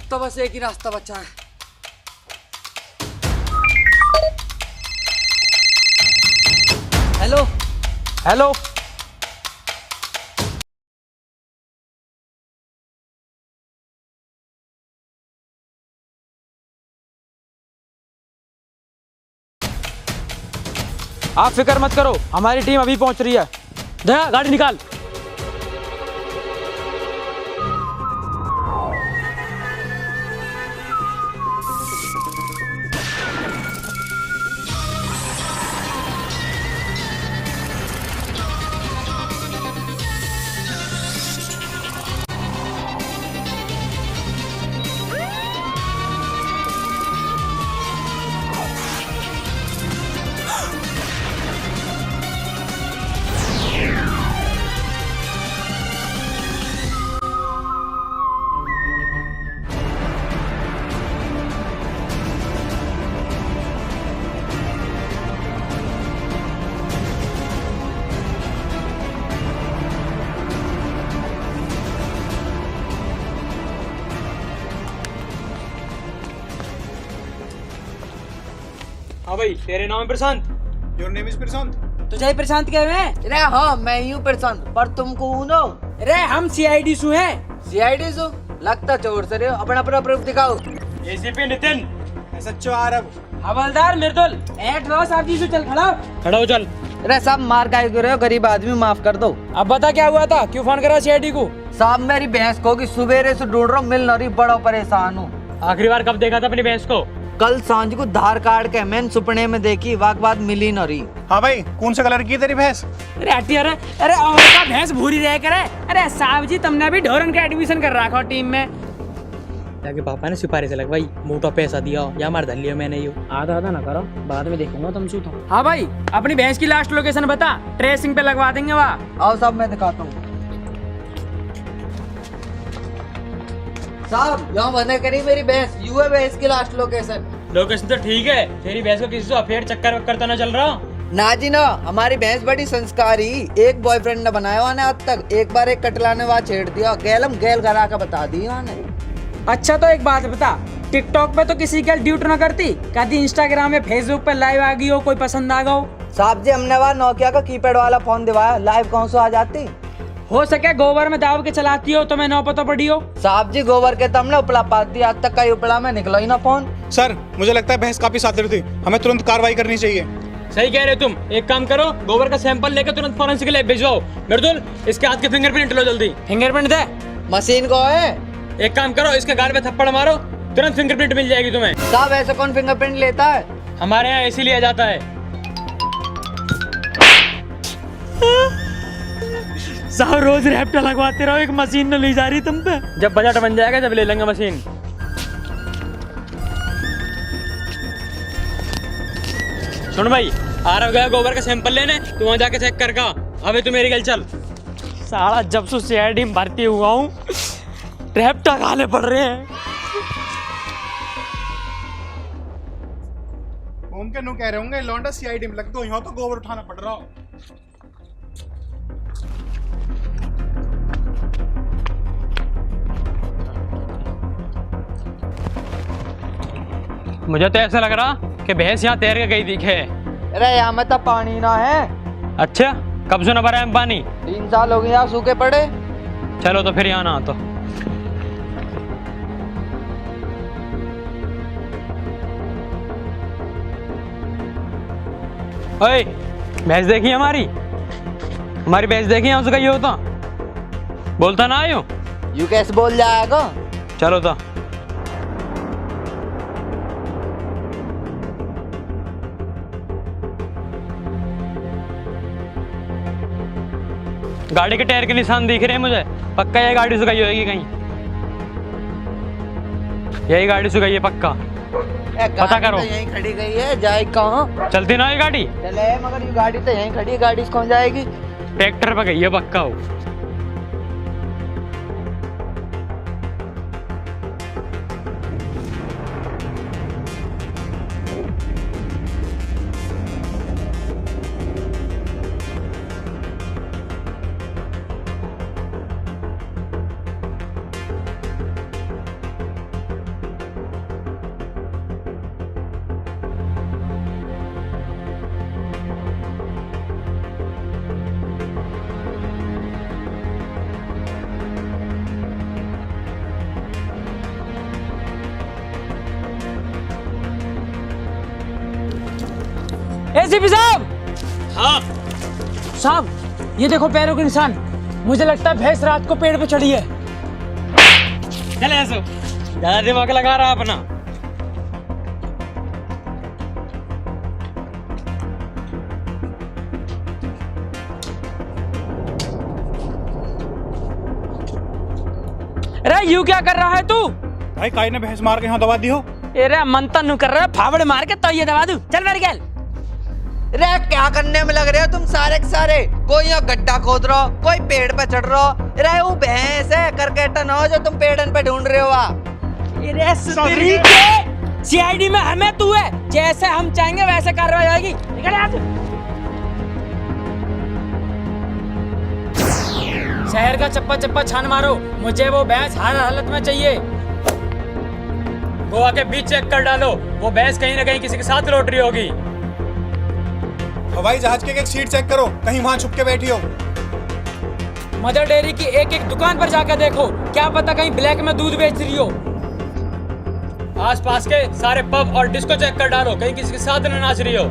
अब तो बस एक ही रास्ता बचा है। Hello hello. आप फिक्र मत करो, हमारी टीम अभी पहुंच रही है। दया गाड़ी निकाल। हाँ भाई, तेरे नाम है प्रशांत। योर नेम इज प्रशांत। तुझे ही प्रशांत क्या है? अरे हाँ मैं ही हूँ प्रशांत, पर तुम कौन हो? अरे हम सीआईडी सु हैं। सीआईडी सो लगता चोर से रहे हो। अपना अपना प्रूफ दिखाओ। एसीपी नितिन। एसएचओ आरव। हवलदार मृदुल। एट रॉस आप जी से चल खड़ा हो चल। अरे साहब मार काहे क्यों रहे हो? गरीब आदमी माफ कर दो। अब बता क्या हुआ था, क्यों फोन करा सीआईडी को? साहब मेरी भैंस को की सुबेरे से ढूंढ रहा हूँ, मिल न रही, बड़ा परेशान हूँ। आखिरी बार कब देखा था अपनी भैंस को? कल सांझ को धार काट के मैंने सुपने में देखी, वाक बाद मिली न रही। हाँ भाई, कौन सा कलर की है तेरी भैंस? अरे हटी। अरे और का भैंस भूरी रह करे। अरे साहब जी तुमने भी ढोरन का एडमिशन कर रखा टीम में। जाके पापा ने सिफारिश लगवाई, मोटा पैसा दिया या मार धर लिया मैंने। यो आधा आधा ना करो, बाद में देखूंगा तुम शूट हो। हाँ भाई, अपनी भैंस की लास्ट लोकेशन बता, ट्रेसिंग पे लगवा देंगे वहाँ। आओ साहब मैं दिखाता हूँ। साहब यहाँ बंद करी मेरी भैंस, यू है भैंस की लास्ट लोकेशन। लोकेशन तो ठीक है, तेरी भैंस को किसी से अफेयर चक्कर वक्कर तो ना चल रहा? ना जी ना, हमारी भैंस बड़ी संस्कारी, एक बॉयफ्रेंड ने बनाया हुआ ने आज तक। एक बार एक कटला ने वहाँ छेड़ दिया, गैलम गैल गला का बता दिया ने। अच्छा तो एक बात बता, टिकटॉक पे तो किसी का ड्यूट ना करती, कभी इंस्टाग्राम में फेसबुक पे लाइव आ गई हो, कोई पसंद आ गया हो? साहब जी हमने वहाँ नोकिया का कीपैड वाला फोन दिवाया, लाइव कौन सा आ जाती? हो सके गोबर में दाव के चलाती हो तो मैं नौ पता पड़ी हो। साहब जी गोबर के तमने उपला पाती, आज तक कई उपला में निकला ही ना फोन। सर मुझे लगता है भैंस काफी सातिर थी, हमें तुरंत कार्रवाई करनी चाहिए। सही कह रहे हो तुम। एक काम करो, गोबर का सैंपल लेकर तुरंत फॉरेंसिक लैब भिजवाओ। मृदुल इसके हाथ के फिंगरप्रिंट लो जल्दी। फिंगरप्रिंट दे। मशीन को है। एक काम करो, इसके गाल पे थप्पड़ मारो, तुरंत फिंगरप्रिंट मिल जाएगी तुम्हें। साहब ऐसे कौन फिंगरप्रिंट लेता है? हमारे यहाँ ऐसे लिया जाता है। साहब रोज रैप्टा लगवाते रहो, एक मशीन न ली जा रही तुम पे। जब बजट बन जाएगा जब ले लेंगे मशीन। सुन भाई, आरव गया गोबर का सैंपल लेने, तू वहाँ जाके चेक कर का। अबे तू मेरी गल चल। साला जब से सीआईडी में भर्ती हुआ हूँ रैप्टा खाने पड़ रहे हैं। उनके नु कह रहे होंगे लौंडा सीआईडी में लग दो, यहाँ तो गोबर उठाना पड़ रहा। मुझे तो ऐसा लग रहा कि भैंस यहाँ तैर के गई दिखे। अरे यहाँ में तो पानी ना है। अच्छा, कब से न भरा है पानी? 3 साल हो गए यहाँ सूखे पड़े। चलो तो फिर यहाँ ना तो। ओए, भैंस देखी हमारी भैंस देखी यहाँ से गई हो तो बोलता ना आयो। यू कैसे बोल जाएगा? चलो तो। गाड़ी के टायर के निशान दिख रहे हैं मुझे, पक्का ये गाड़ी से गई होगी कहीं। यही गाड़ी से गई है पक्का, पता करो। तो यहीं खड़ी गई है, जाए कहाँ? चलती ना ये गाड़ी? चले मगर ये गाड़ी तो यहीं खड़ी है, गाड़ी से कौन जाएगी? ट्रैक्टर पे गई है पक्का हो। एसीपी साहब। हाँ साहब ये देखो पैरों के निशान, मुझे लगता है भैंस रात को पेड़ पे चढ़ी है। चले ऐसे ज्यादा दिमाग लगा रहा अपना। अरे यू क्या कर रहा है तू? भाई काई ने भैंस मार के यहाँ दबा दी हो। अरे मंतन नु कर रहा है, फावड़ मार के तो ये दबा दूं। चल मेरे गैल। रे क्या करने में लग रहे हो तुम सारे के सारे? कोई यहाँ गड्ढा खोद रहा हो, कोई पेड़ पे चढ़ रहा हो। रे वो भैंस है करकेटा न हो जो तुम पेड़न पे ढूंढ रहे हो। अरे सुतरी के सीआईडी में हमें तू है, जैसे हम चाहेंगे वैसे कार्रवाई होगी। निकल यहाँ से। शहर का चप्पा चप्पा छान मारो, मुझे वो भैंस हर हालत में चाहिए। गोवा के बीच चेक कर डालो, वो भैंस कहीं ना कहीं किसी के साथ लौट रही होगी। हवाई जहाज के एक सीट चेक करो, कहीं वहाँ छुप के बैठी हो। मदर डेयरी की एक एक दुकान पर जाकर देखो, क्या पता कहीं ब्लैक में दूध बेच रही हो। आसपास के सारे पब और डिस्को चेक कर डालो, कहीं किसी के साथ न नाच रही हो।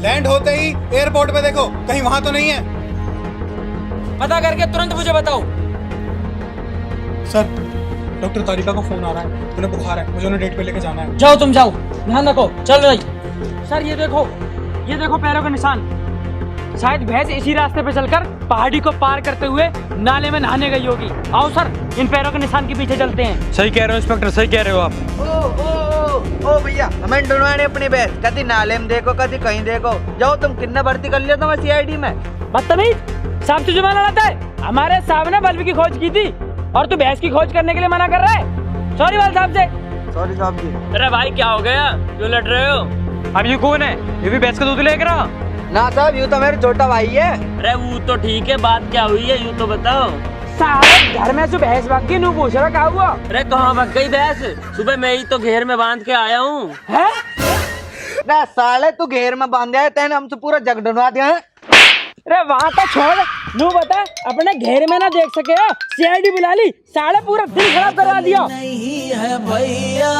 लैंड होते ही एयरपोर्ट पे देखो, कहीं वहाँ तो नहीं है। पता करके तुरंत मुझे बताओ। सर डॉक्टर तारिका का फोन आ रहा है, उन्हें बुखार है, मुझे उन्हें डेट पे लेके जाना है। जाओ तुम जाओ, ध्यान रखो। चल रही सर, ये देखो पैरों के निशान। शायद भैंस इसी रास्ते पे चलकर पहाड़ी को पार करते हुए नाले में नहाने गई होगी। आओ सर, इन पैरों के निशान के पीछे चलते हैं। सही कह रहे हो इंस्पेक्टर, सही कह रहे हो आप। ओ भैया, हमें ढूंढवाने अपनी भैंस, कभी नाले में देखो कभी कहीं देखो। जाओ तुम किन्ने भर्ती कर लिया तुम्हें सीआईडी में। बदतमीज, साहब तुझे मना आता है? हमारे साहब ने बल्ब की खोज की थी और तू भैंस की खोज करने के लिए मना कर रहा है। सॉरी वाल साहब से। सॉरी साहब जी। अरे भाई क्या हो गया, क्यों लड़ रहे हो? अब ये कौन है? ये भी भैंस का दूध लेकर रहा? ना साहब, यूँ तो मेरा छोटा भाई है। अरे वो तो ठीक है, बात क्या हुई है यूँ तो बताओ। साहब घर में से भैंस भाग गई, नू पूछ रहा क्या हुआ अरे कहाँ भाग गई भैंस? सुबह मैं ही तो घेर में बांध के आया हूँ। है? ना साले तू घेर में बांधे है, तेने हमसे पूरा जग ढूंढवा दिया है। अरे वहाँ तो छोड़, नू बता अपने घेर में ना देख सके हो, सीआईडी बुला ली, साले पूरा दिल खराब करवा दिया। नहीं है भैया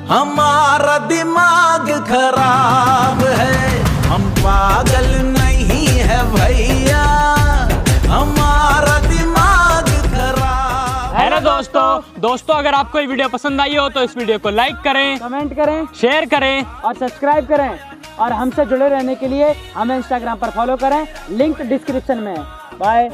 हमारा दिमाग खराब है, हम पागल नहीं है भैया हमारा दिमाग खराब है ना दोस्तों अगर आपको ये वीडियो पसंद आई हो तो इस वीडियो को लाइक करें, कमेंट करें, शेयर करें और सब्सक्राइब करें। और हमसे जुड़े रहने के लिए हमें इंस्टाग्राम पर फॉलो करें, लिंक डिस्क्रिप्शन में है। बाय।